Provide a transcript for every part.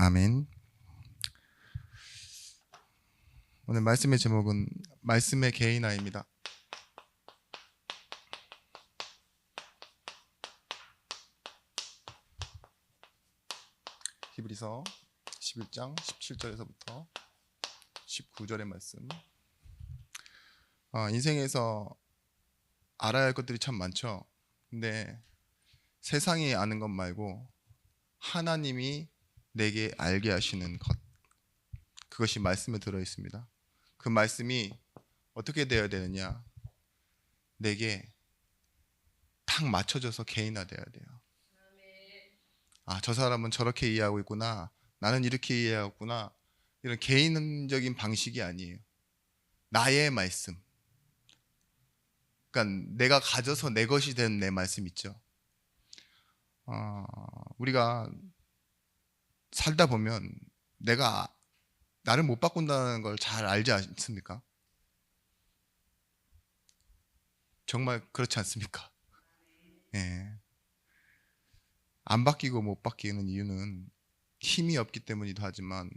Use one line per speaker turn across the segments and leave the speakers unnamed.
아멘. 오늘 말씀의 제목은 말씀의 개인화입니다. 히브리서 11장 17절에서부터 19절의 말씀. 인생에서 알아야 할 것들이 참 많죠. 근데 세상이 아는 것 말고 하나님이 내게 알게 하시는 것, 그것이 말씀에 들어 있습니다. 그 말씀이 어떻게 되어야 되느냐? 내게 딱 맞춰져서 개인화되어야 돼요. 저 사람은 저렇게 이해하고 있구나, 나는 이렇게 이해하고 있구나, 이런 개인적인 방식이 아니에요. 나의 말씀, 그러니까 내가 가져서 내 것이 된 내 말씀 있죠. 우리가 살다 보면 내가 나를 못 바꾼다는 걸 잘 알지 않습니까? 정말 그렇지 않습니까? 예. 안 바뀌고 못 바뀌는 이유는 힘이 없기 때문이기도 하지만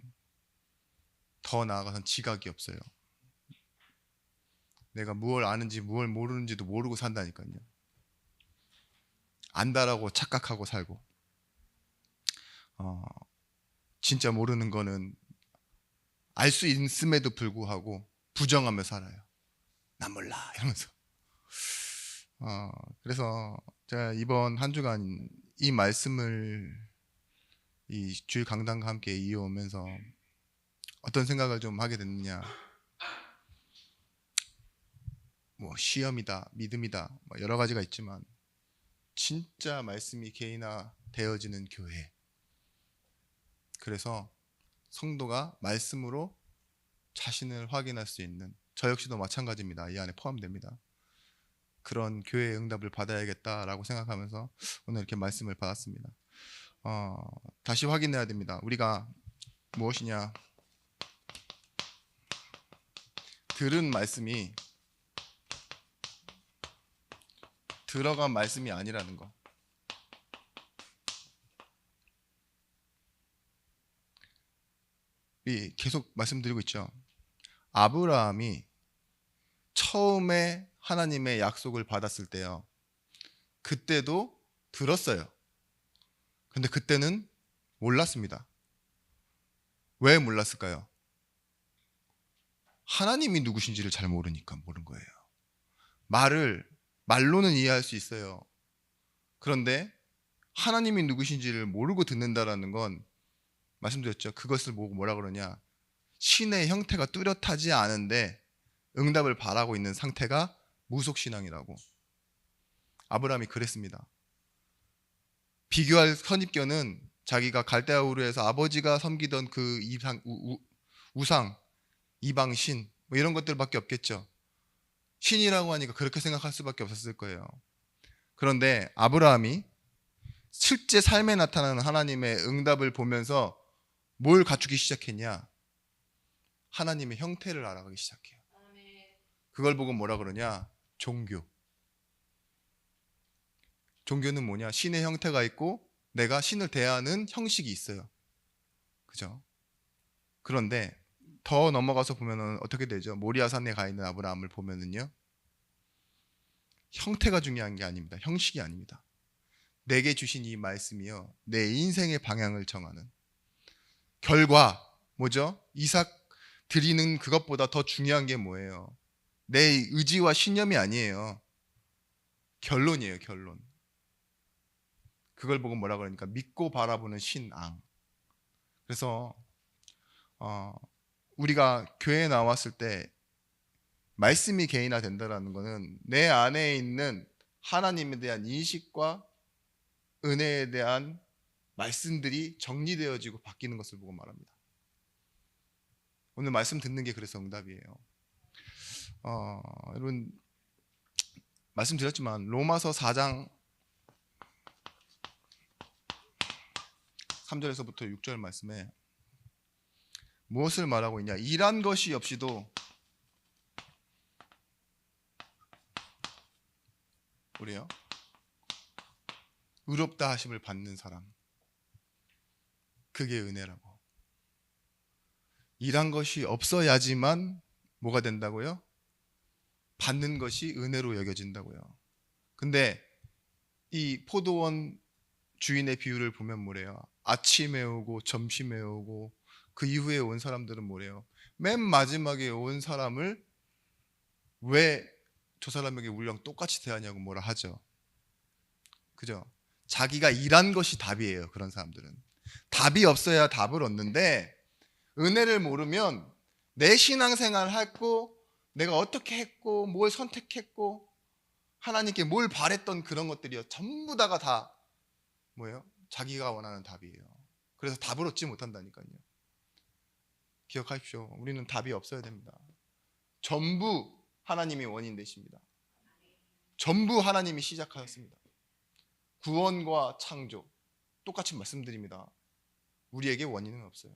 더 나아가서는 지각이 없어요. 내가 무엇을 아는지 무엇을 모르는지도 모르고 산다니까요. 안다라고 착각하고 살고, 진짜 모르는 거는 알 수 있음에도 불구하고 부정하며 살아요. 난 몰라 이러면서. 그래서 제가 이번 한 주간 이 말씀을 이 주일 강단과 함께 이어오면서 어떤 생각을 좀 하게 됐느냐. 뭐 시험이다, 믿음이다, 뭐 여러 가지가 있지만 진짜 말씀이 개인화 되어지는 교회. 그래서 성도가 말씀으로 자신을 확인할 수 있는, 저 역시도 마찬가지입니다. 이 안에 포함됩니다. 그런 교회의 응답을 받아야겠다라고 생각하면서 오늘 이렇게 말씀을 받았습니다. 다시 확인해야 됩니다. 우리가 무엇이냐? 들은 말씀이 들어간 말씀이 아니라는 거. 계속 말씀드리고 있죠. 아브라함이 처음에 하나님의 약속을 받았을 때요, 그때도 들었어요. 근데 그때는 몰랐습니다. 왜 몰랐을까요? 하나님이 누구신지를 잘 모르니까 모른 거예요. 말로는 이해할 수 있어요. 그런데 하나님이 누구신지를 모르고 듣는다라는 건, 말씀드렸죠. 그것을 보고 뭐라 그러냐? 신의 형태가 뚜렷하지 않은데 응답을 바라고 있는 상태가 무속신앙이라고. 아브라함이 그랬습니다. 비교할 선입견은 자기가 갈대아 우르에서 아버지가 섬기던 그 우상, 이방신, 뭐 이런 것들밖에 없겠죠. 신이라고 하니까 그렇게 생각할 수밖에 없었을 거예요. 그런데 아브라함이 실제 삶에 나타나는 하나님의 응답을 보면서 뭘 갖추기 시작했냐? 하나님의 형태를 알아가기 시작해요. 그걸 보고 뭐라 그러냐? 종교. 종교는 뭐냐? 신의 형태가 있고 내가 신을 대하는 형식이 있어요. 그죠? 그런데 더 넘어가서 보면은 어떻게 되죠? 모리아산에 가 있는 아브라함을 보면은요, 형태가 중요한 게 아닙니다. 형식이 아닙니다. 내게 주신 이 말씀이요, 내 인생의 방향을 정하는 결과. 뭐죠? 이삭 드리는 그것보다 더 중요한 게 뭐예요? 내 의지와 신념이 아니에요. 결론이에요, 결론. 그걸 보고 뭐라 그러니까 믿고 바라보는 신앙. 그래서 우리가 교회에 나왔을 때 말씀이 개인화 된다라는 것은 내 안에 있는 하나님에 대한 인식과 은혜에 대한 말씀들이 정리되어지고 바뀌는 것을 보고 말합니다. 오늘 말씀 듣는 게 그래서 응답이에요. 여러분, 말씀드렸지만 로마서 4장 3절에서부터 6절 말씀에 무엇을 말하고 있냐? 일한 것이 없이도 우리요, 의롭다 하심을 받는 사람, 그게 은혜라고. 일한 것이 없어야지만 뭐가 된다고요? 받는 것이 은혜로 여겨진다고요. 근데 이 포도원 주인의 비유를 보면 뭐래요? 아침에 오고 점심에 오고 그 이후에 온 사람들은 뭐래요? 맨 마지막에 온 사람을 왜 저 사람에게 우리랑 똑같이 대하냐고 뭐라 하죠. 그죠? 자기가 일한 것이 답이에요. 그런 사람들은. 답이 없어야 답을 얻는데 은혜를 모르면 내 신앙생활 했고 내가 어떻게 했고 뭘 선택했고 하나님께 뭘 바랬던 그런 것들이요. 전부 다가 다 뭐예요? 자기가 원하는 답이에요. 그래서 답을 얻지 못한다니까요. 기억하십시오. 우리는 답이 없어야 됩니다. 전부 하나님이 원인 되십니다. 전부 하나님이 시작하셨습니다. 구원과 창조 똑같이 말씀드립니다. 우리에게 원인은 없어요.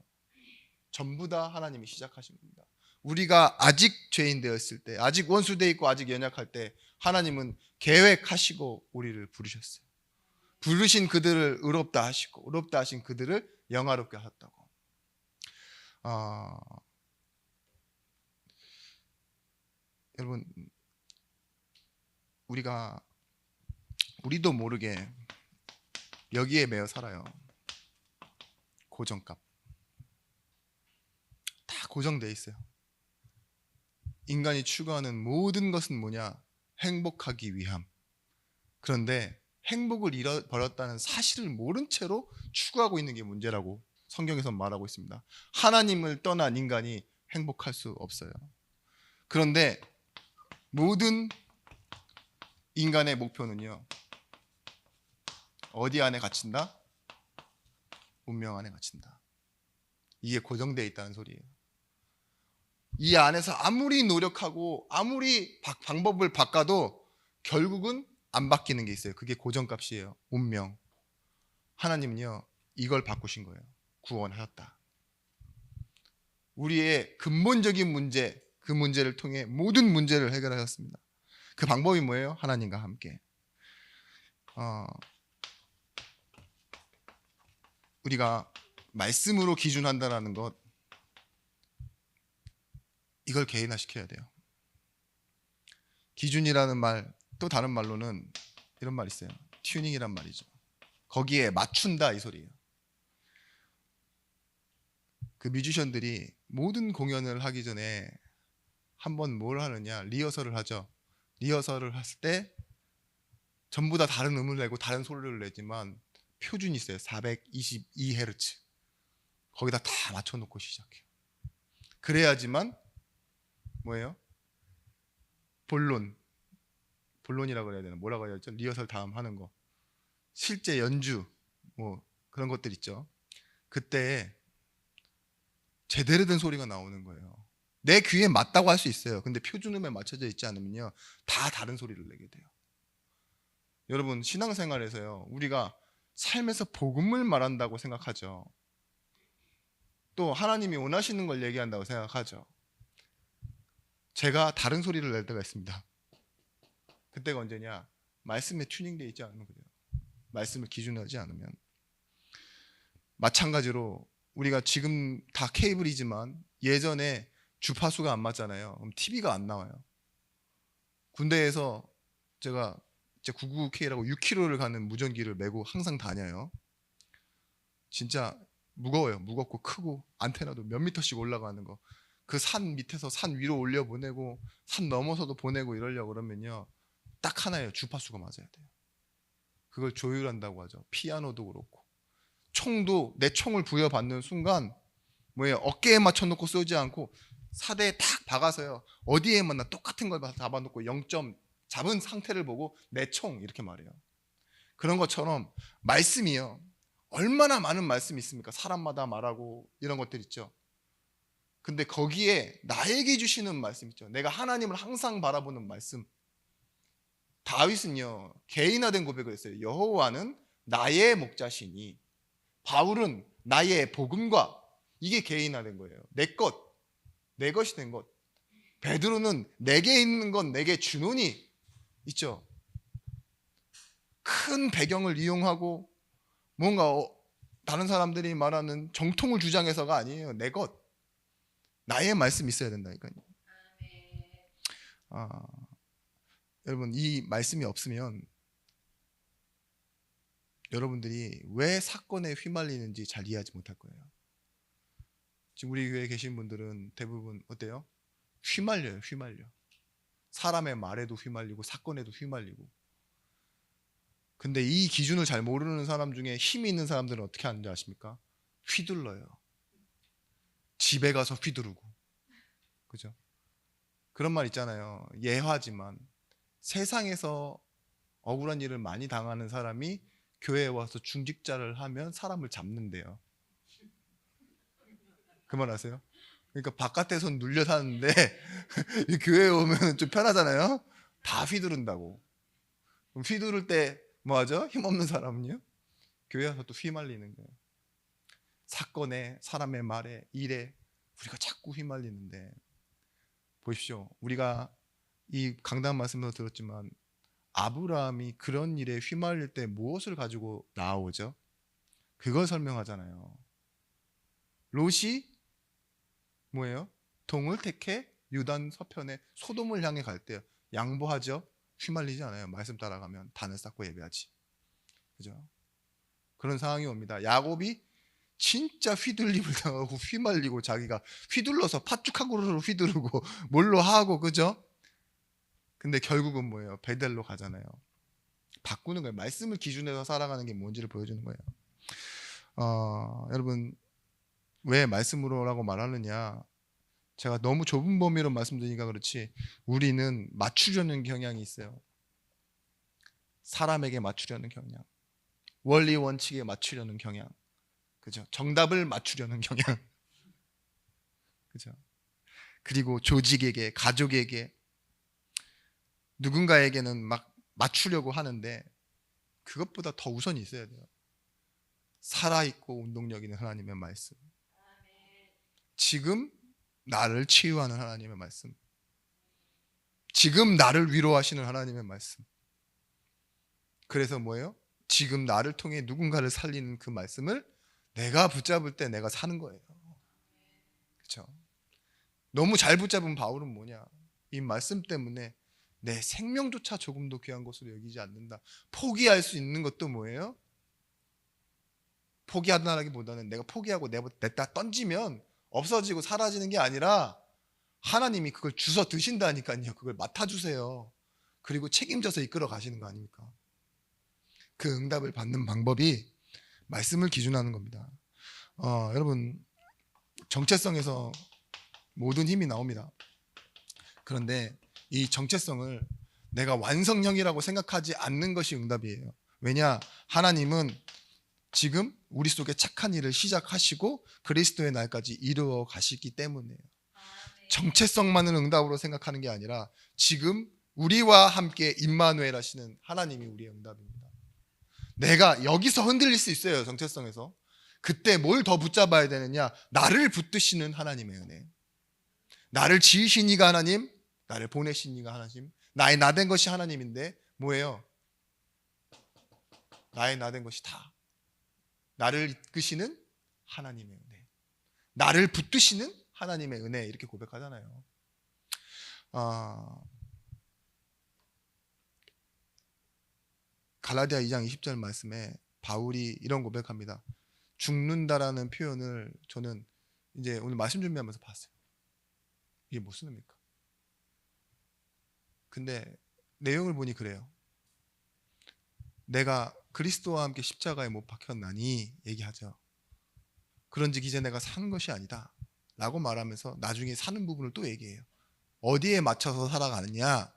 전부 다 하나님이 시작하신 겁니다. 우리가 아직 죄인 되었을 때, 아직 원수되어 있고 아직 연약할 때 하나님은 계획하시고 우리를 부르셨어요. 부르신 그들을 의롭다 하시고 의롭다 하신 그들을 영화롭게 하셨다고. 여러분, 우리도 모르게 여기에 매여 살아요. 고정값 다 고정돼 있어요. 인간이 추구하는 모든 것은 뭐냐? 행복하기 위함. 그런데 행복을 잃어버렸다는 사실을 모른 채로 추구하고 있는 게 문제라고 성경에서 말하고 있습니다. 하나님을 떠난 인간이 행복할 수 없어요. 그런데 모든 인간의 목표는요, 어디 안에 갇힌다? 운명 안에 갇힌다. 이게 고정되어 있다는 소리예요. 이 안에서 아무리 노력하고 아무리 방법을 바꿔도 결국은 안 바뀌는 게 있어요. 그게 고정값이에요. 운명. 하나님은요, 이걸 바꾸신 거예요. 구원하셨다. 우리의 근본적인 문제, 그 문제를 통해 모든 문제를 해결하셨습니다. 그 방법이 뭐예요? 하나님과 함께. 우리가 말씀으로 기준한다는 것, 이걸 개인화시켜야 돼요. 기준이라는 말, 또 다른 말로는 이런 말 있어요. 튜닝이란 말이죠. 거기에 맞춘다 이 소리예요. 그 뮤지션들이 모든 공연을 하기 전에 한번 뭘 하느냐? 리허설을 하죠. 리허설을 했을 때 전부 다 다른 음을 내고 다른 소리를 내지만 표준이 있어요. 422Hz. 거기다 다 맞춰놓고 시작해요. 그래야지만 뭐예요? 본론이라고 해야 되나? 뭐라고 해야 되죠? 리허설 다음 하는 거. 실제 연주 뭐 그런 것들 있죠. 그때 제대로 된 소리가 나오는 거예요. 내 귀에 맞다고 할 수 있어요. 근데 표준음에 맞춰져 있지 않으면요, 다 다른 소리를 내게 돼요. 여러분, 신앙생활에서요, 우리가 삶에서 복음을 말한다고 생각하죠. 또 하나님이 원하시는 걸 얘기한다고 생각하죠. 제가 다른 소리를 낼 때가 있습니다. 그때가 언제냐? 말씀에 튜닝되어 있지 않으면 그래요. 말씀을 기준하지 않으면. 마찬가지로 우리가 지금 다 케이블이지만 예전에 주파수가 안 맞잖아요. 그럼 TV가 안 나와요. 군대에서 제가 999K라고 6km를 가는 무전기를 메고 항상 다녀요. 진짜 무거워요. 무겁고 크고 안테나도 몇 미터씩 올라가는 거. 그 산 밑에서 산 위로 올려 보내고 산 넘어서도 보내고 이러려고 그러면요, 딱 하나예요. 주파수가 맞아야 돼요. 그걸 조율한다고 하죠. 피아노도 그렇고. 총도 내 총을 부여받는 순간 뭐예요? 어깨에 맞춰놓고 쏘지 않고 사대에 탁 박아서요, 어디에 맞나 똑같은 걸 잡아놓고 0점 잡은 상태를 보고 내 총 이렇게 말해요. 그런 것처럼 말씀이요, 얼마나 많은 말씀이 있습니까? 사람마다 말하고 이런 것들 있죠. 근데 거기에 나에게 주시는 말씀 있죠. 내가 하나님을 항상 바라보는 말씀. 다윗은요, 개인화된 고백을 했어요. 여호와는 나의 목자시니. 바울은 나의 복음과, 이게 개인화된 거예요. 내 것이 된 것. 베드로는 내게 있는 건 내게 주노니 있죠. 큰 배경을 이용하고 뭔가 다른 사람들이 말하는 정통을 주장해서가 아니에요. 내 것. 나의 말씀이 있어야 된다니까요. 아, 여러분 이 말씀이 없으면 여러분들이 왜 사건에 휘말리는지 잘 이해하지 못할 거예요. 지금 우리 교회에 계신 분들은 대부분 어때요? 휘말려요. 휘말려. 사람의 말에도 휘말리고 사건에도 휘말리고. 근데 이 기준을 잘 모르는 사람 중에 힘이 있는 사람들은 어떻게 하는지 아십니까? 휘둘러요. 집에 가서 휘두르고. 그죠? 그런 말 있잖아요. 예화지만 세상에서 억울한 일을 많이 당하는 사람이 교회에 와서 중직자를 하면 사람을 잡는데요. 그 말 아세요? 그러니까 바깥에선 눌려 사는데 교회에 오면 좀 편하잖아요. 다 휘두른다고. 그럼 휘두를 때 뭐 하죠? 힘없는 사람은요? 교회 와서 또 휘말리는 거예요. 사건에, 사람의 말에, 일에 우리가 자꾸 휘말리는데 보십시오. 우리가 이 강단 말씀에서 들었지만 아브라함이 그런 일에 휘말릴 때 무엇을 가지고 나오죠? 그걸 설명하잖아요. 롯이 뭐예요? 동을 택해 유단 서편에 소돔을 향해 갈 때 양보하죠? 휘말리지 않아요. 말씀 따라가면 단을 쌓고 예배하지. 그죠? 그런 상황이 옵니다. 야곱이 진짜 휘둘림을 당하고 휘말리고 자기가 휘둘러서 팥죽하고로 휘두르고 뭘로 하고 그죠? 근데 결국은 뭐예요? 베델로 가잖아요. 바꾸는 거예요. 말씀을 기준으로 살아가는 게 뭔지를 보여주는 거예요. 여러분 왜 말씀으로라고 말하느냐? 제가 너무 좁은 범위로 말씀드리니까 그렇지 우리는 맞추려는 경향이 있어요. 사람에게 맞추려는 경향, 원리 원칙에 맞추려는 경향, 그죠? 정답을 맞추려는 경향, 그죠? 그리고 조직에게, 가족에게, 누군가에게는 막 맞추려고 하는데 그것보다 더 우선이 있어야 돼요. 살아있고 운동력 있는 하나님의 말씀. 지금 나를 치유하는 하나님의 말씀. 지금 나를 위로하시는 하나님의 말씀. 그래서 뭐예요? 지금 나를 통해 누군가를 살리는 그 말씀을 내가 붙잡을 때 내가 사는 거예요. 그렇죠? 너무 잘 붙잡은 바울은 뭐냐? 이 말씀 때문에 내 생명조차 조금도 귀한 것으로 여기지 않는다. 포기할 수 있는 것도 뭐예요? 포기하다라기보다는 내가 포기하고 냈다 던지면 없어지고 사라지는 게 아니라 하나님이 그걸 주워 드신다니까요. 그걸 맡아주세요. 그리고 책임져서 이끌어 가시는 거 아닙니까? 그 응답을 받는 방법이 말씀을 기준하는 겁니다. 여러분 정체성에서 모든 힘이 나옵니다. 그런데 이 정체성을 내가 완성형이라고 생각하지 않는 것이 응답이에요. 왜냐? 하나님은 지금 우리 속에 착한 일을 시작하시고 그리스도의 날까지 이루어 가시기 때문이에요. 정체성만을 응답으로 생각하는 게 아니라 지금 우리와 함께 임마누엘 하시는 하나님이 우리의 응답입니다. 내가 여기서 흔들릴 수 있어요. 정체성에서. 그때 뭘 더 붙잡아야 되느냐? 나를 붙드시는 하나님의 은혜. 나를 지으신 이가 하나님, 나를 보내신 이가 하나님, 나의 나된 것이 하나님인데 뭐예요? 나의 나된 것이 다 나를 이끄시는 하나님의 은혜, 나를 붙드시는 하나님의 은혜, 이렇게 고백하잖아요. 갈라디아 2장 20절 말씀에 바울이 이런 고백합니다. 죽는다라는 표현을 저는 이제 오늘 말씀 준비하면서 봤어요. 이게 무슨 의미입니까? 근데 내용을 보니 그래요. 내가 그리스도와 함께 십자가에 못 박혔나니 얘기하죠. 그런즉 이제 내가 사는 것이 아니다 라고 말하면서 나중에 사는 부분을 또 얘기해요. 어디에 맞춰서 살아가느냐?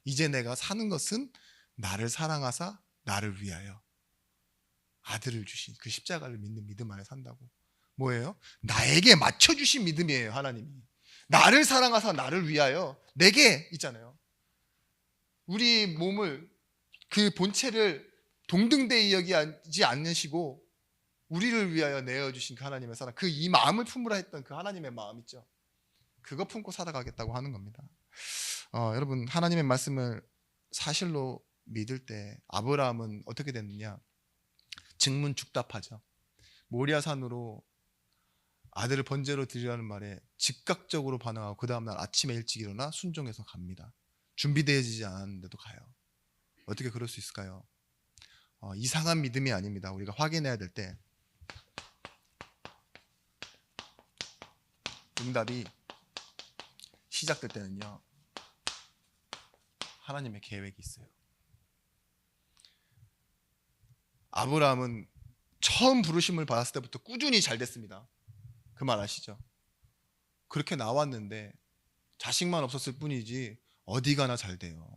이제 내가 사는 것은 나를 사랑하사 나를 위하여 아들을 주신 그 십자가를 믿는 믿음 안에 산다고. 뭐예요? 나에게 맞춰주신 믿음이에요. 하나님이 나를 사랑하사 나를 위하여, 내게 있잖아요. 우리 몸을, 그 본체를 동등되이 여기지 않으시고 우리를 위하여 내어주신 그 하나님의 사랑, 그 이 마음을 품으라 했던 그 하나님의 마음 있죠. 그거 품고 살아가겠다고 하는 겁니다. 여러분 하나님의 말씀을 사실로 믿을 때 아브라함은 어떻게 됐느냐? 증문즉답하죠. 모리아산으로 아들을 번제로 드리라는 말에 즉각적으로 반응하고 그 다음날 아침에 일찍 일어나 순종해서 갑니다. 준비되어지지 않았는데도 가요. 어떻게 그럴 수 있을까요? 이상한 믿음이 아닙니다. 우리가 확인해야 될 때 응답이 시작될 때는요, 하나님의 계획이 있어요. 아브라함은 처음 부르심을 받았을 때부터 꾸준히 잘 됐습니다. 그 말 아시죠? 그렇게 나왔는데 자식만 없었을 뿐이지 어디 가나 잘 돼요.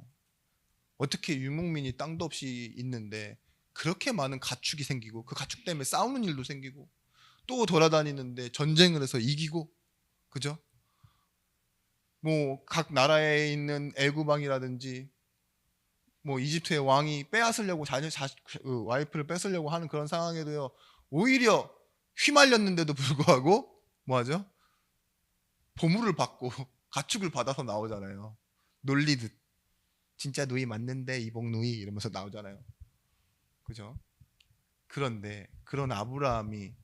어떻게 유목민이 땅도 없이 있는데 그렇게 많은 가축이 생기고 그 가축 때문에 싸우는 일도 생기고 또 돌아다니는데 전쟁을 해서 이기고, 그죠? 뭐 각 나라에 있는 애구방이라든지 뭐 이집트의 왕이 빼앗으려고 와이프를 뺏으려고 하는 그런 상황에도요, 오히려 휘말렸는데도 불구하고 뭐하죠? 보물을 받고 가축을 받아서 나오잖아요. 놀리듯 진짜 누이 맞는데 이복 누이 이러면서 나오잖아요. 그죠? 그런데 그런 아브라함이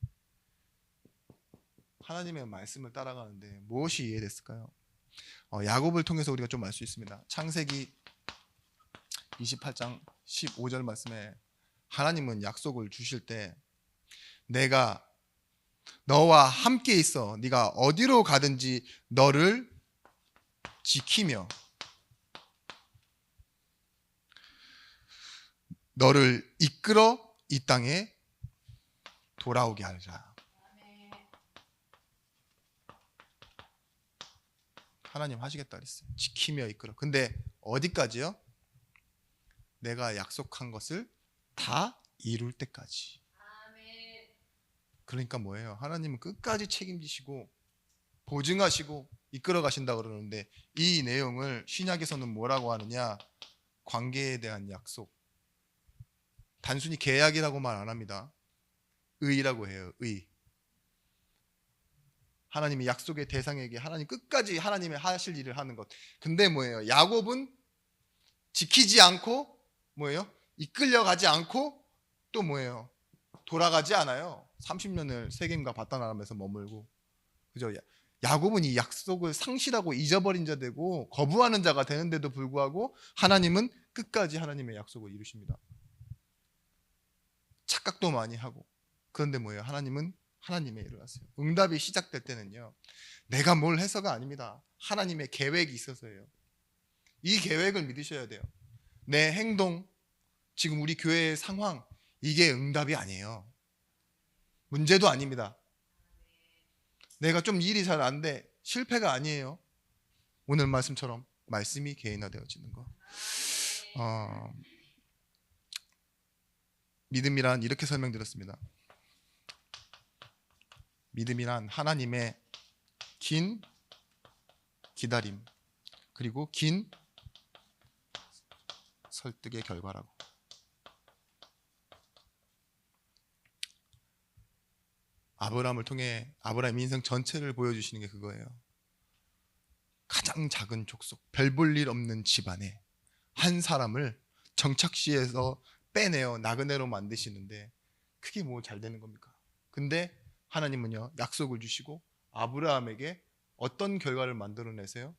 하나님의 말씀을 따라가는데 무엇이 이해됐을까요? 야곱을 통해서 우리가 좀 알 수 있습니다. 창세기 28장 15절 말씀에 하나님은 약속을 주실 때 내가 너와 함께 있어 네가 어디로 가든지 너를 지키며 너를 이끌어 이 땅에 돌아오게 하리라. 하나님 하시겠다 그랬어요. 지키며 이끌어. 근데 어디까지요? 내가 약속한 것을 다 이룰 때까지. 그러니까 뭐예요? 하나님은 끝까지 책임지시고 보증하시고 이끌어 가신다 그러는데 이 내용을 신약에서는 뭐라고 하느냐? 관계에 대한 약속. 단순히 계약이라고 말 안 합니다. 의라고 해요. 의. 하나님이 약속의 대상에게 하나님 끝까지 하나님의 하실 일을 하는 것. 근데 뭐예요? 야곱은 지키지 않고 뭐예요? 이끌려가지 않고 또 뭐예요? 돌아가지 않아요. 30년을 세겜과 바다나람에서 머물고, 그죠? 야곱은 이 약속을 상실하고 잊어버린 자 되고 거부하는 자가 되는데도 불구하고 하나님은 끝까지 하나님의 약속을 이루십니다. 착각도 많이 하고. 그런데 뭐예요? 하나님은 하나님의 일을 하세요. 응답이 시작될 때는요, 내가 뭘 해서가 아닙니다. 하나님의 계획이 있어서예요. 이 계획을 믿으셔야 돼요. 내 행동, 지금 우리 교회의 상황, 이게 응답이 아니에요. 문제도 아닙니다. 내가 좀 일이 잘 안 돼, 실패가 아니에요. 오늘 말씀처럼 말씀이 개인화되어지는 거. 믿음이란 이렇게 설명드렸습니다. 믿음이란 하나님의 긴 기다림 그리고 긴 설득의 결과라고. 아브라함을 통해 아브라함 인생 전체를 보여주시는 게 그거예요. 가장 작은 족속, 별 볼 일 없는 집안에 한 사람을 정착시에서 빼내어 나그네로 만드시는데 그게 뭐 잘 되는 겁니까? 근데 하나님은요, 약속을 주시고 아브라함에게 어떤 결과를 만들어내세요?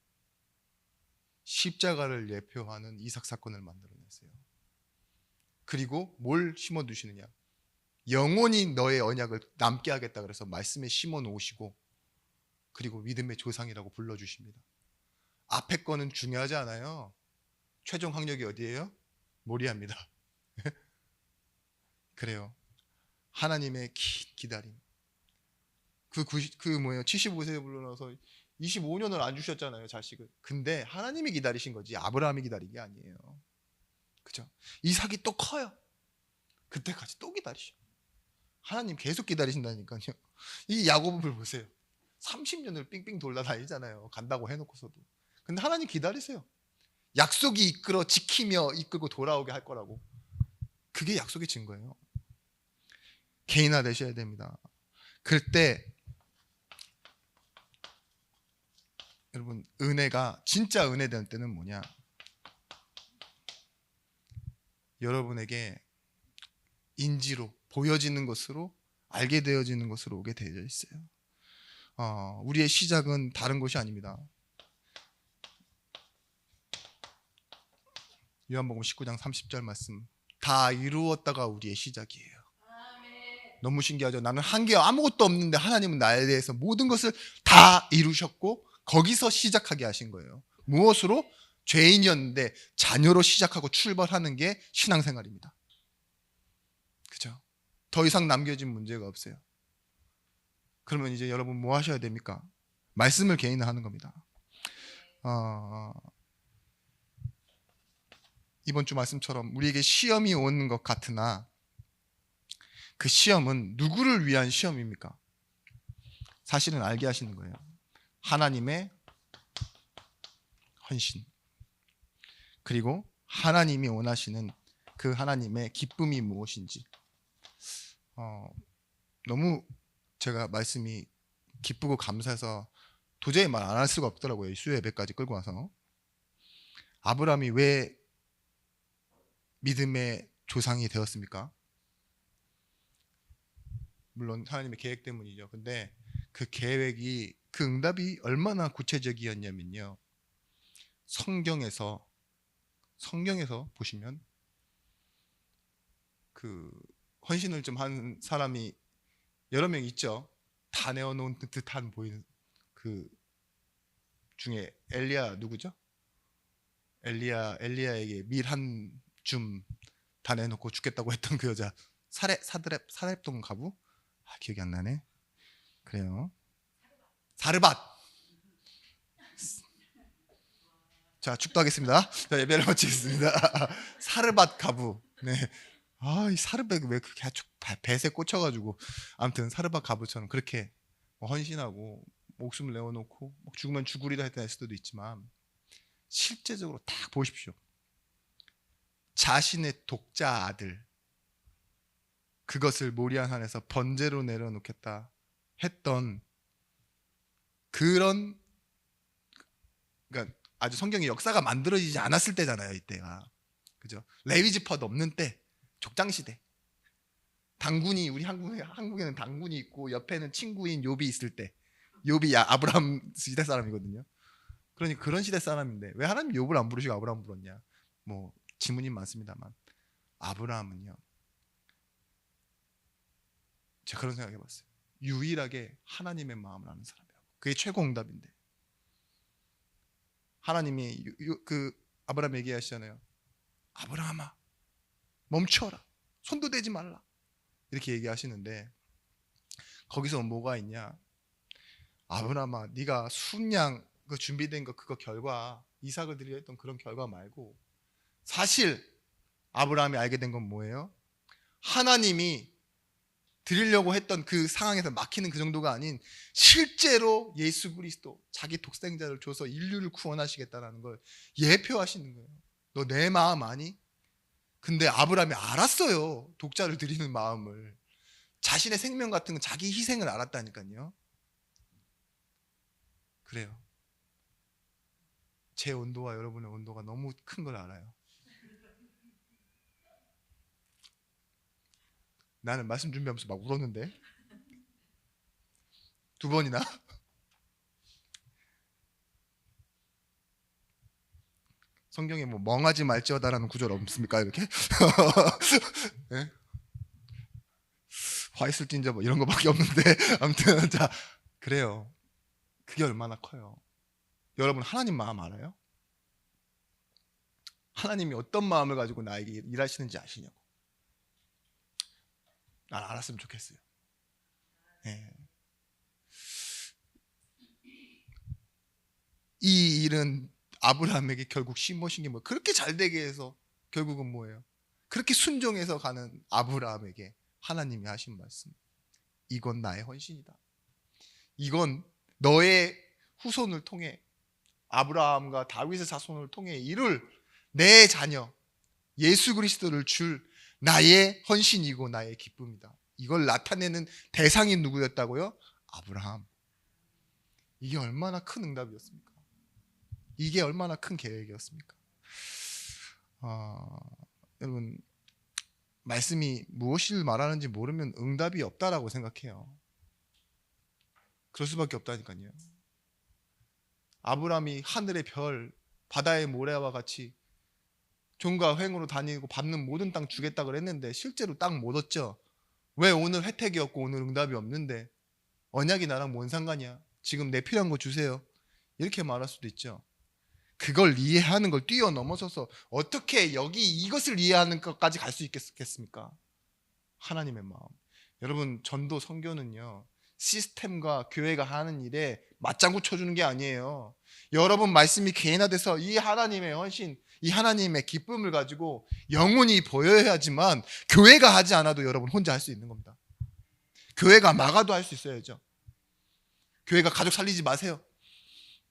십자가를 예표하는 이삭 사건을 만들어내세요. 그리고 뭘 심어두시느냐? 영원히 너의 언약을 남게 하겠다 그래서 말씀에 심어 놓으시고 그리고 믿음의 조상이라고 불러주십니다. 앞에 거는 중요하지 않아요. 최종 학력이 어디예요? 모리아입니다. 그래요. 하나님의 기다림. 그 75세에 불러넣어서 25년을 안 주셨잖아요, 자식을. 근데 하나님이 기다리신 거지 아브라함이 기다린 게 아니에요. 그죠? 이삭이 또 커요. 그때까지 또 기다리셔. 하나님 계속 기다리신다니까요. 이 야곱을 보세요. 30년을 삥삥 돌아다니잖아요. 간다고 해놓고서도. 근데 하나님 기다리세요. 약속이 이끌어 지키며 이끌고 돌아오게 할 거라고. 그게 약속의 증거예요. 개인화 되셔야 됩니다. 그때 여러분, 은혜가 진짜 은혜 되는 때는 뭐냐? 여러분에게 인지로 보여지는 것으로, 알게 되어지는 것으로 오게 되어 있어요. 우리의 시작은 다른 것이 아닙니다. 요한복음 19장 30절 말씀, 다 이루었다가 우리의 시작이에요. 너무 신기하죠? 나는 한 게 아무것도 없는데 하나님은 나에 대해서 모든 것을 다 이루셨고 거기서 시작하게 하신 거예요. 무엇으로? 죄인이었는데 자녀로 시작하고 출발하는 게 신앙생활입니다. 그죠? 더 이상 남겨진 문제가 없어요. 그러면 이제 여러분 뭐 하셔야 됩니까? 말씀을 개인화하는 겁니다. 이번 주 말씀처럼 우리에게 시험이 오는 것 같으나 그 시험은 누구를 위한 시험입니까? 사실은 알게 하시는 거예요. 하나님의 헌신, 그리고 하나님이 원하시는 그 하나님의 기쁨이 무엇인지. 너무 제가 말씀이 기쁘고 감사해서 도저히 말 안 할 수가 없더라고요. 수요 예배까지 끌고 와서. 아브라함이 왜 믿음의 조상이 되었습니까? 물론 하나님의 계획 때문이죠. 근데 그 계획이, 그 응답이 얼마나 구체적이었냐면요, 성경에서 보시면 그 헌신을 좀 한 사람이 여러 명 있죠. 다 내어놓은 듯한 보이는 그 중에 엘리야 누구죠? 엘리야에게 밀 한 줌 다 내놓고 죽겠다고 했던 그 여자, 사렙동 가부? 기억이 안 나네. 그래요. 사르밧. 자, 축도하겠습니다. 자, 예배를 마치겠습니다. 사르밧 가부. 네. 이 사르밧 왜 그렇게 아주 배에 꽂혀가지고, 아무튼 사르밧 가부처럼 그렇게 헌신하고 목숨을 내어놓고 죽으면 죽으리다 했던 에스더도 있지만, 실제적으로 딱 보십시오. 자신의 독자 아들, 그것을 모리아 산에서 번제로 내려놓겠다 했던 그런, 그러니까 아주 성경의 역사가 만들어지지 않았을 때잖아요. 이때가, 그죠? 레위 지파도 없는 때, 족장 시대. 당군이, 우리 한국에는 당군이 있고 옆에는 친구인 욥이 있을 때, 욥이 아브라함 시대 사람이거든요. 그러니 그런 시대 사람인데 왜 하나님 욥을 안 부르시고 아브라함 불렀냐? 뭐 지문이 많습니다만, 아브라함은요, 제가 그런 생각해봤어요. 유일하게 하나님의 마음을 아는 사람이라고. 그게 최고 응답인데, 하나님이 그 아브라함 얘기하시잖아요. 아브라함아, 멈춰라, 손도 대지 말라, 이렇게 얘기하시는데, 거기서 뭐가 있냐? 아브라함아, 네가 순양 그 준비된 거, 그거 결과, 이삭을 드리려 했던 그런 결과 말고, 사실 아브라함이 알게 된 건 뭐예요? 하나님이 드리려고 했던 그 상황에서 막히는 그 정도가 아닌, 실제로 예수 그리스도, 자기 독생자를 줘서 인류를 구원하시겠다는 걸 예표하시는 거예요. 너 내 마음 아니? 근데 아브라함이 알았어요. 독자를 드리는 마음을. 자신의 생명 같은 건, 자기 희생을 알았다니까요. 그래요. 제 온도와 여러분의 온도가 너무 큰 걸 알아요. 나는 말씀 준비하면서 막 울었는데, 2번이나. 성경에 뭐 멍하지 말지어다라는 구절 없습니까? 이렇게? 네? 화 있을진저 뭐 이런 거밖에 없는데, 아무튼 자, 그래요. 그게 얼마나 커요. 여러분, 하나님 마음 알아요? 하나님이 어떤 마음을 가지고 나에게 일하시는지 아시냐고. 난 알았으면 좋겠어요. 네. 이 일은 아브라함에게 결국 심으신 게 뭐, 그렇게 잘 되게 해서 결국은 뭐예요? 그렇게 순종해서 가는 아브라함에게 하나님이 하신 말씀, 이건 나의 헌신이다. 이건 너의 후손을 통해, 아브라함과 다윗의 자손을 통해 이룰 내 자녀 예수 그리스도를 줄 나의 헌신이고 나의 기쁨이다. 이걸 나타내는 대상이 누구였다고요? 아브라함. 이게 얼마나 큰 응답이었습니까? 이게 얼마나 큰 계획이었습니까? 여러분, 말씀이 무엇을 말하는지 모르면 응답이 없다라고 생각해요. 그럴 수밖에 없다니까요. 아브라함이 하늘의 별, 바다의 모래와 같이 종과 횡으로 다니고 밟는 모든 땅 주겠다 그랬는데 실제로 땅 못 얻죠. 왜 오늘 혜택이 없고 오늘 응답이 없는데? 언약이 나랑 뭔 상관이야? 지금 내 필요한 거 주세요. 이렇게 말할 수도 있죠. 그걸 이해하는 걸 뛰어넘어서서 어떻게 여기 이것을 이해하는 것까지 갈 수 있겠습니까? 하나님의 마음. 여러분, 전도 선교는요, 시스템과 교회가 하는 일에 맞장구 쳐주는 게 아니에요. 여러분 말씀이 개인화돼서 이 하나님의 헌신, 이 하나님의 기쁨을 가지고 영혼이 보여야지만 교회가 하지 않아도 여러분 혼자 할 수 있는 겁니다. 교회가 막아도 할 수 있어야죠. 교회가 가족 살리지 마세요.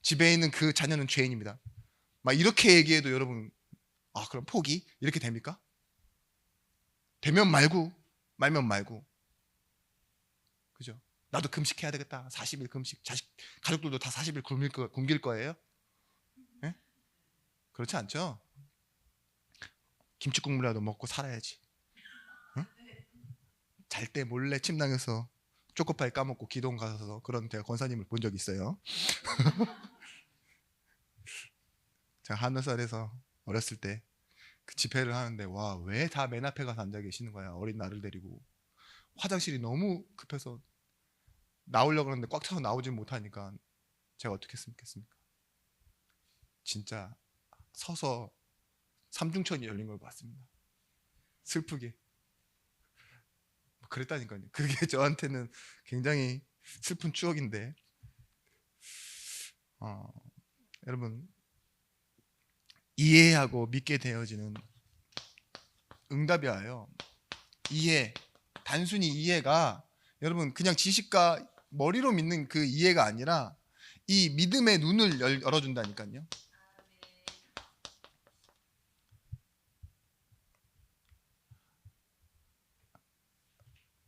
집에 있는 그 자녀는 죄인입니다. 막 이렇게 얘기해도 여러분, 아 그럼 포기? 이렇게 됩니까? 되면 말고 말면 말고. 그죠? 나도 금식해야 되겠다. 40일 금식. 가족들도 다 40일 굶길 거예요? 네? 그렇지 않죠? 김치 국물이라도 먹고 살아야지. 응? 잘 때 몰래 침낭에서 초코파이 까먹고 기도원 가서 그런 제가 권사님을 본 적이 있어요. 제가 하늘살에서 어렸을 때 그 집회를 하는데 와, 왜 다 맨 앞에 가서 앉아 계시는 거야. 어린 나를 데리고. 화장실이 너무 급해서 나오려고 하는데 꽉 차서 나오질 못하니까 제가 어떻게 했겠습니까? 진짜 서서 삼중천이 열린 걸 봤습니다. 슬프게. 그랬다니까요. 그게 저한테는 굉장히 슬픈 추억인데, 여러분, 이해하고 믿게 되어지는 응답이 와요. 이해, 단순히 이해가 여러분 그냥 지식과 머리로 믿는 그 이해가 아니라 이 믿음의 눈을 열어준다니까요.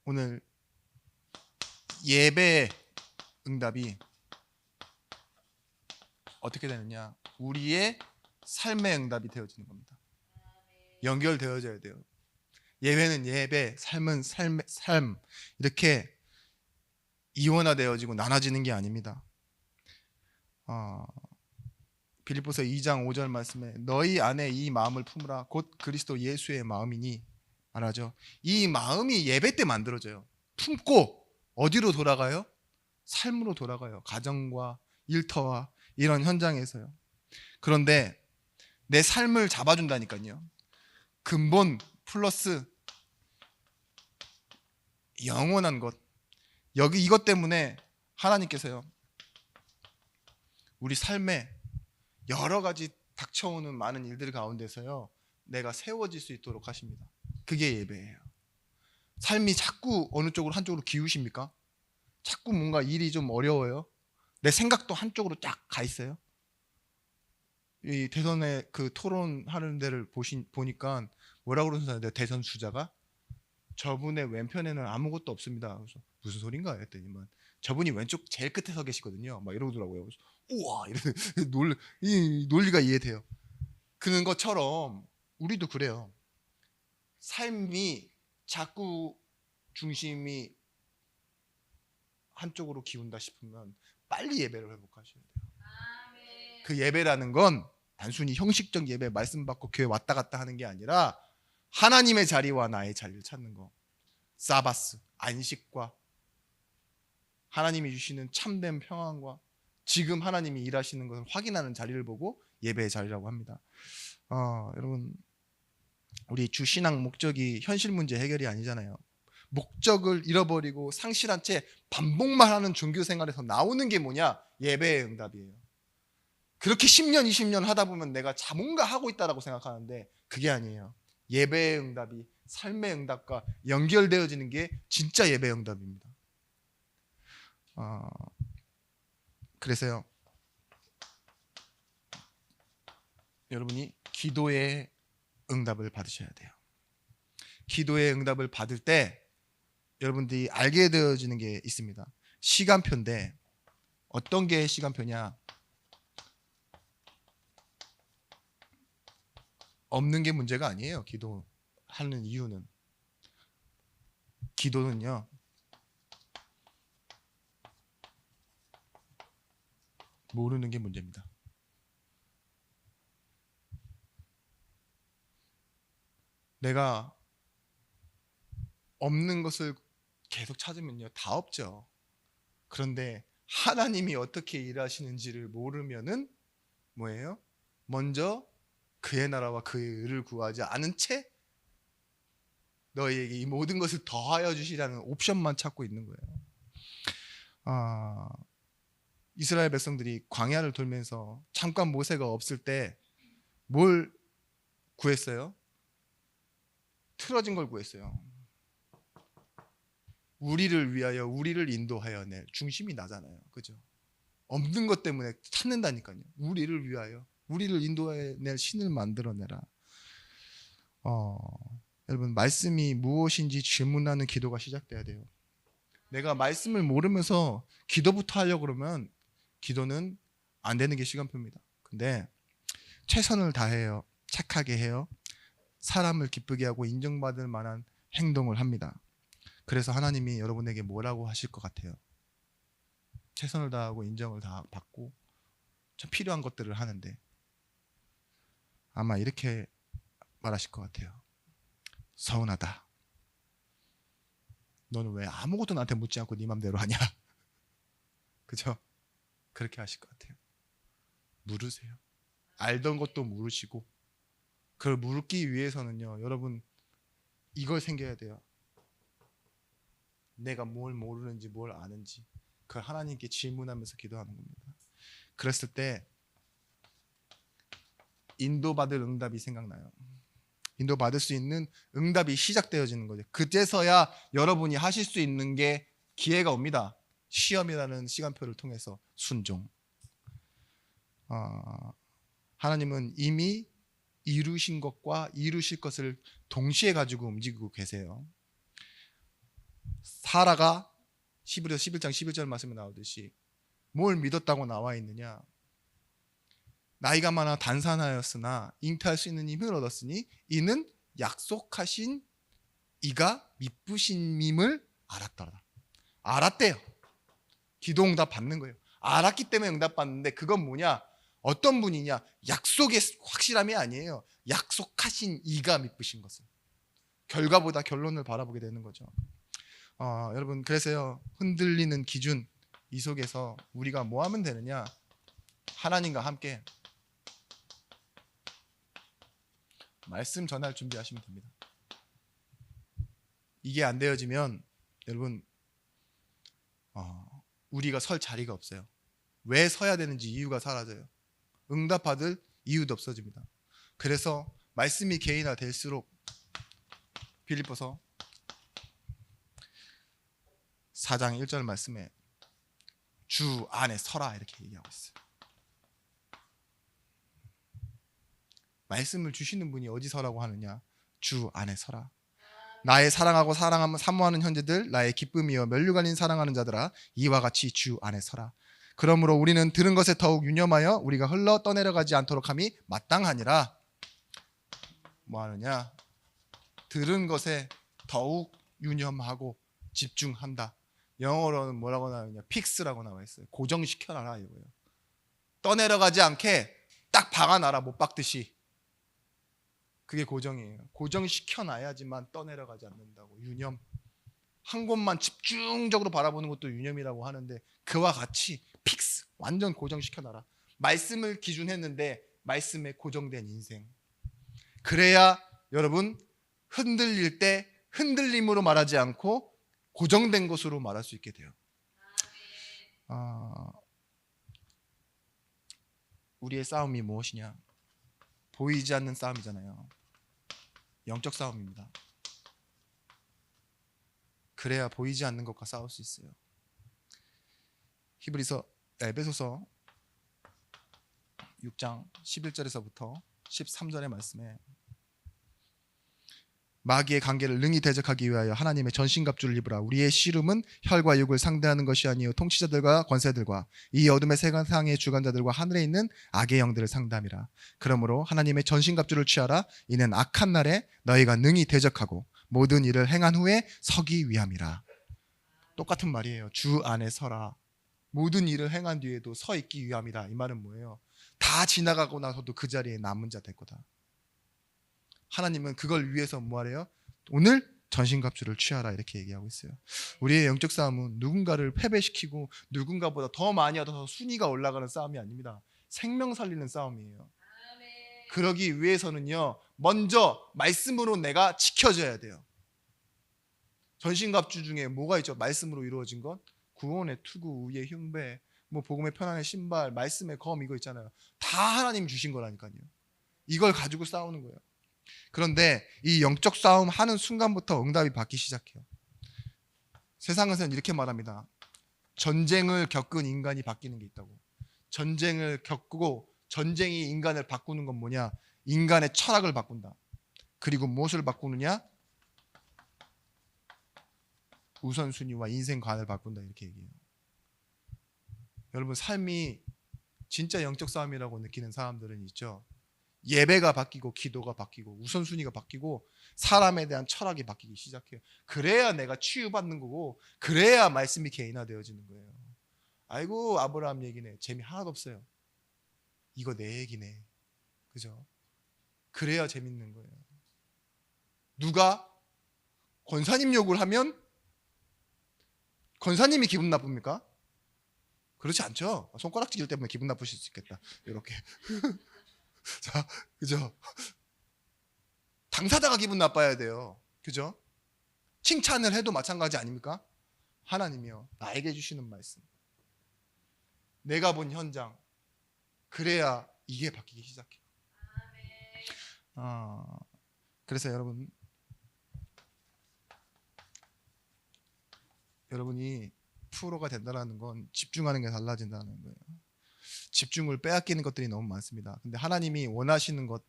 오늘 예배 응답이 어떻게 되느냐? 우리의 삶의 응답이 되어지는 겁니다. 연결되어져야 돼요. 예배는 예배, 삶은 삶, 이렇게 이원화되어지고 나눠지는 게 아닙니다. 빌립보서 2장 5절 말씀에 너희 안에 이 마음을 품으라 곧 그리스도 예수의 마음이니 말하죠. 이 마음이 예배 때 만들어져요. 품고 어디로 돌아가요? 삶으로 돌아가요. 가정과 일터와 이런 현장에서요. 그런데 내 삶을 잡아준다니까요. 근본 플러스 영원한 것. 여기 이것 때문에 하나님께서요, 우리 삶에 여러 가지 닥쳐오는 많은 일들 가운데서요, 내가 세워질 수 있도록 하십니다. 그게 예배예요. 삶이 자꾸 어느 쪽으로 한쪽으로 기우십니까? 자꾸 뭔가 일이 좀 어려워요. 내 생각도 한쪽으로 쫙 가 있어요. 이 대선의 그 토론하는 데를 보니까 뭐라고 그러는지 대선 주자가 저분의 왼편에는 아무것도 없습니다. 그래서 무슨 소린가 했더니만 저분이 왼쪽 제일 끝에 서 계시거든요. 막 이러더라고요. 그래서 우와, 이 논리가 이해돼요. 그런 것처럼 우리도 그래요. 삶이 자꾸 중심이 한쪽으로 기운다 싶으면 빨리 예배를 회복하셔야 돼요. 그 예배라는 건 단순히 형식적 예배 말씀 받고 교회 왔다 갔다 하는 게 아니라 하나님의 자리와 나의 자리를 찾는 거. 사바스, 안식과 하나님이 주시는 참된 평안과 지금 하나님이 일하시는 것을 확인하는 자리를 보고 예배의 자리라고 합니다. 여러분, 우리 주 신앙 목적이 현실 문제 해결이 아니잖아요. 목적을 잃어버리고 상실한 채 반복만 하는 종교 생활에서 나오는 게 뭐냐? 예배의 응답이에요. 그렇게 10년, 20년 하다 보면 내가 뭔가 하고 있다라고 생각하는데 그게 아니에요. 예배의 응답이 삶의 응답과 연결되어지는 게 진짜 예배의 응답입니다. 그래서요, 여러분이 기도의 응답을 받으셔야 돼요. 기도의 응답을 받을 때 여러분들이 알게 되어지는 게 있습니다. 시간표인데 어떤 게 시간표냐? 없는 게 문제가 아니에요. 기도하는 이유는. 기도는요, 모르는 게 문제입니다. 내가 없는 것을 계속 찾으면요, 다 없죠. 그런데 하나님이 어떻게 일하시는지를 모르면은 뭐예요? 먼저 그의 나라와 그의 의를 구하지 않은 채 너희에게 이 모든 것을 더하여 주시라는 옵션만 찾고 있는 거예요. 이스라엘 백성들이 광야를 돌면서 잠깐 모세가 없을 때 뭘 구했어요? 틀어진 걸 구했어요. 우리를 위하여 우리를 인도하여 낼 중심이 나잖아요. 그죠? 없는 것 때문에 찾는다니까요. 우리를 위하여 우리를 인도해 낼 신을 만들어내라. 여러분, 말씀이 무엇인지 질문하는 기도가 시작돼야 돼요. 내가 말씀을 모르면서 기도부터 하려고 그러면 기도는 안 되는 게 시간표입니다. 근데 최선을 다해요. 착하게 해요. 사람을 기쁘게 하고 인정받을 만한 행동을 합니다. 그래서 하나님이 여러분에게 뭐라고 하실 것 같아요? 최선을 다하고 인정을 다 받고 좀 필요한 것들을 하는데 아마 이렇게 말하실 것 같아요. 서운하다. 너는 왜 아무것도 나한테 묻지 않고 네 맘대로 하냐? 그죠? 그렇게 하실 것 같아요. 물으세요. 알던 것도 물으시고, 그걸 물기 위해서는요, 여러분 이걸 생겨야 돼요. 내가 뭘 모르는지 뭘 아는지 그걸 하나님께 질문하면서 기도하는 겁니다. 그랬을 때 인도받을 응답이 생각나요. 인도받을 수 있는 응답이 시작되어지는 거죠. 그제서야 여러분이 하실 수 있는 게 기회가 옵니다. 시험이라는 시간표를 통해서 순종. 하나님은 이미 이루신 것과 이루실 것을 동시에 가지고 움직이고 계세요. 사라가 히브리서 11장 11절 말씀에 나오듯이 뭘 믿었다고 나와 있느냐? 나이가 많아 단산하였으나 잉태할 수 있는 힘을 얻었으니 이는 약속하신 이가 미쁘심임을 알았더라. 알았대요. 기도 응답 받는 거예요. 알았기 때문에 응답 받는데 그건 뭐냐? 어떤 분이냐? 약속의 확실함이 아니에요. 약속하신 이가 미쁘신 것을. 결과보다 결론을 바라보게 되는 거죠. 여러분, 그래서요, 흔들리는 기준 이 속에서 우리가 뭐 하면 되느냐? 하나님과 함께 말씀 전할 준비하시면 됩니다. 이게 안 되어지면 여러분 우리가 설 자리가 없어요. 왜 서야 되는지 이유가 사라져요. 응답받을 이유도 없어집니다. 그래서 말씀이 개인화될수록 빌립보서 4장 1절 말씀에 주 안에 서라 이렇게 얘기하고 있어요. 말씀을 주시는 분이 어디 서라고 하느냐? 주 안에 서라. 나의 사랑하고 사모하는 형제들, 나의 기쁨이여 면류관인 사랑하는 자들아, 이와 같이 주 안에 서라. 그러므로 우리는 들은 것에 더욱 유념하여 우리가 흘러 떠내려가지 않도록 함이 마땅하니라. 뭐 하느냐? 들은 것에 더욱 유념하고 집중한다. 영어로는 뭐라고 나오냐? 픽스라고 나와 있어요. 고정시켜놔라 이거예요. 떠내려가지 않게 딱 박아놔라, 못 박듯이. 그게 고정이에요. 고정시켜놔야지만 떠내려가지 않는다고. 유념. 한 곳만 집중적으로 바라보는 것도 유념이라고 하는데 그와 같이 픽스, 완전 고정시켜놔라. 말씀을 기준했는데 말씀에 고정된 인생. 그래야 여러분 흔들릴 때 흔들림으로 말하지 않고 고정된 것으로 말할 수 있게 돼요. 우리의 싸움이 무엇이냐? 보이지 않는 싸움이잖아요. 영적 싸움입니다. 그래야 보이지 않는 것과 싸울 수 있어요. 에베소서 6장 11절에서부터 13절의 말씀에 마귀의 관계를 능히 대적하기 위하여 하나님의 전신갑주를 입으라. 우리의 씨름은 혈과 육을 상대하는 것이 아니요 통치자들과 권세들과 이 어둠의 세상의 주관자들과 하늘에 있는 악의 영들을 상대함이라. 그러므로 하나님의 전신갑주를 취하라. 이는 악한 날에 너희가 능히 대적하고 모든 일을 행한 후에 서기 위함이라. 똑같은 말이에요. 주 안에 서라. 모든 일을 행한 뒤에도 서 있기 위함이다. 이 말은 뭐예요? 다 지나가고 나서도 그 자리에 남은 자 될 거다. 하나님은 그걸 위해서 뭐하래요? 오늘 전신갑주를 취하라 이렇게 얘기하고 있어요. 우리의 영적 싸움은 누군가를 패배시키고 누군가보다 더 많이 얻어서 순위가 올라가는 싸움이 아닙니다. 생명 살리는 싸움이에요. 그러기 위해서는요, 먼저 말씀으로 내가 지켜져야 돼요. 전신갑주 중에 뭐가 있죠? 말씀으로 이루어진 것? 구원의 투구, 의의 흉배, 뭐 복음의 편안의 신발, 말씀의 검, 이거 있잖아요. 다 하나님 주신 거라니까요. 이걸 가지고 싸우는 거예요. 그런데 이 영적 싸움 하는 순간부터 응답이 받기 시작해요. 세상에서는 이렇게 말합니다. 전쟁을 겪은 인간이 바뀌는 게 있다고. 전쟁을 겪고 전쟁이 인간을 바꾸는 건 뭐냐? 인간의 철학을 바꾼다. 그리고 무엇을 바꾸느냐? 우선순위와 인생관을 바꾼다 이렇게 얘기해요. 여러분, 삶이 진짜 영적 싸움이라고 느끼는 사람들은 있죠. 예배가 바뀌고 기도가 바뀌고 우선순위가 바뀌고 사람에 대한 철학이 바뀌기 시작해요. 그래야 내가 치유받는 거고, 그래야 말씀이 개인화되어지는 거예요. 아이고, 아브라함 얘기네. 재미 하나도 없어요. 이거 내 얘기네. 그죠? 그래야 재밌는 거예요. 누가 권사님 욕을 하면 권사님이 기분 나쁩니까? 그렇지 않죠. 손가락질 때문에 기분 나쁘실 수 있겠다. 이렇게. 자, 그죠? 당사자가 기분 나빠야 돼요. 그죠? 칭찬을 해도 마찬가지 아닙니까? 하나님이요, 나에게 주시는 말씀, 내가 본 현장, 그래야 이게 바뀌기 시작해요. 그래서 여러분이 프로가 된다는 건 집중하는 게 달라진다는 거예요. 집중을 빼앗기는 것들이 너무 많습니다. 근데 하나님이 원하시는 것,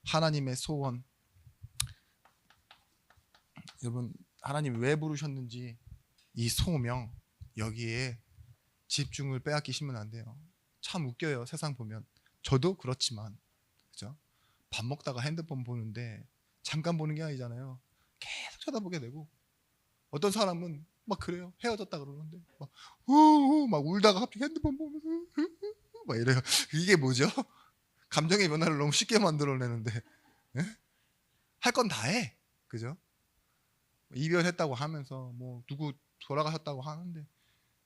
하나님의 소원, 여러분, 하나님이 왜 부르셨는지 이 소명, 여기에 집중을 빼앗기시면 안 돼요. 참 웃겨요. 세상 보면. 저도 그렇지만, 그죠? 밥 먹다가 핸드폰 보는데 잠깐 보는 게 아니잖아요. 계속 쳐다보게 되고, 어떤 사람은 막 그래요. 헤어졌다 그러는데 막 우우 막 울다가 갑자기 핸드폰 보면서 막 이래요. 이게 뭐죠? 감정의 변화를 너무 쉽게 만들어내는데, 할 건 다 해. 그죠? 이별했다고 하면서 뭐 누구 돌아가셨다고 하는데,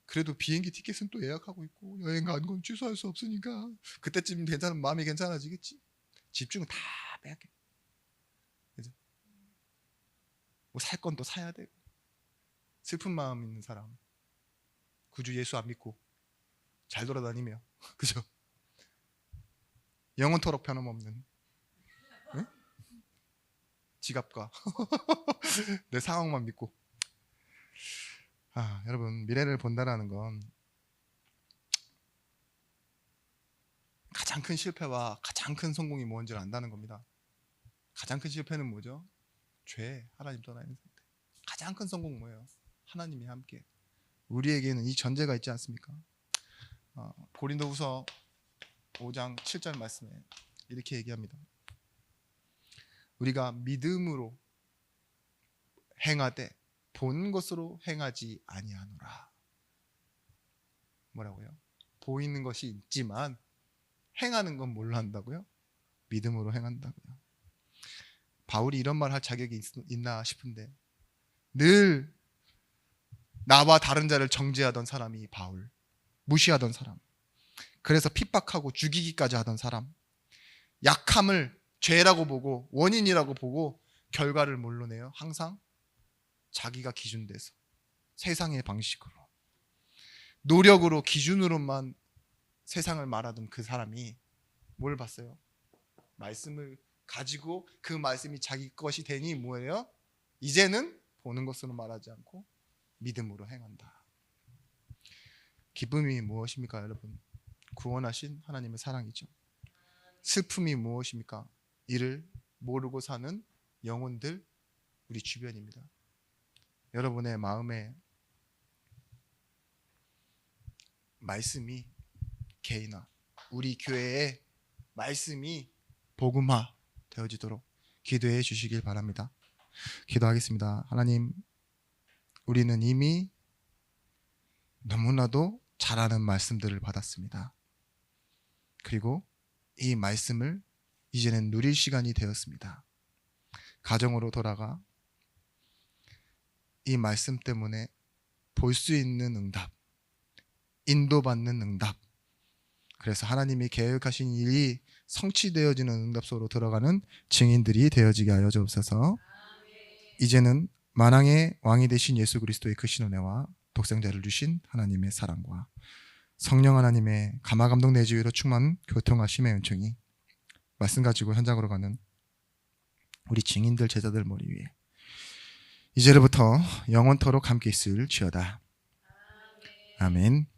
그래도 비행기 티켓은 또 예약하고 있고 여행 간 건 취소할 수 없으니까 그때쯤 괜찮은 마음이 괜찮아지겠지. 집중을 다 빼앗겨. 그죠? 뭐 살 건 또 사야 되고. 슬픈 마음 있는 사람, 구주 예수 안 믿고 잘 돌아다니며, 그죠? 영원토록 변함없는, 응? 지갑과 내 상황만 믿고. 여러분, 미래를 본다라는 건 가장 큰 실패와 가장 큰 성공이 뭔지를 안다는 겁니다. 가장 큰 실패는 뭐죠? 죄, 하나님 떠나 있는 상태. 가장 큰 성공 뭐예요? 하나님이 함께. 우리에게는 이 전제가 있지 않습니까? 고린도후서 5장 7절 말씀에 이렇게 얘기합니다. 우리가 믿음으로 행하되 본 것으로 행하지 아니하노라. 뭐라고요? 보이는 것이 있지만 행하는 건 뭘로 한다고요? 믿음으로 행한다고요. 바울이 이런 말 할 자격이 있나 싶은데, 늘 나와 다른 자를 정죄하던 사람이 바울, 무시하던 사람, 그래서 핍박하고 죽이기까지 하던 사람, 약함을 죄라고 보고 원인이라고 보고 결과를 뭘로 내요? 항상 자기가 기준돼서 세상의 방식으로, 노력으로, 기준으로만 세상을 말하던 그 사람이 뭘 봤어요? 말씀을 가지고 그 말씀이 자기 것이 되니 뭐예요? 이제는 보는 것으로 말하지 않고 믿음으로 행한다. 기쁨이 무엇입니까, 여러분? 구원하신 하나님의 사랑이죠. 슬픔이 무엇입니까? 이를 모르고 사는 영혼들, 우리 주변입니다. 여러분의 마음에 말씀이 개인화, 우리 교회의 말씀이 복음화 되어지도록 기도해 주시길 바랍니다. 기도하겠습니다. 하나님, 우리는 이미 너무나도 잘하는 말씀들을 받았습니다. 그리고 이 말씀을 이제는 누릴 시간이 되었습니다. 가정으로 돌아가 이 말씀 때문에 볼 수 있는 응답, 인도받는 응답, 그래서 하나님이 계획하신 일이 성취되어지는 응답 속으로 들어가는 증인들이 되어지게 하여 주옵소서. 이제는 만왕의 왕이 되신 예수 그리스도의 크신 은혜와 독생자를 주신 하나님의 사랑과 성령 하나님의 감화감동 내주위로 충만 교통하심의 은총이 말씀 가지고 현장으로 가는 우리 증인들 제자들 머리 위에 이제로부터 영원토록 함께 있을지어다. 아멘.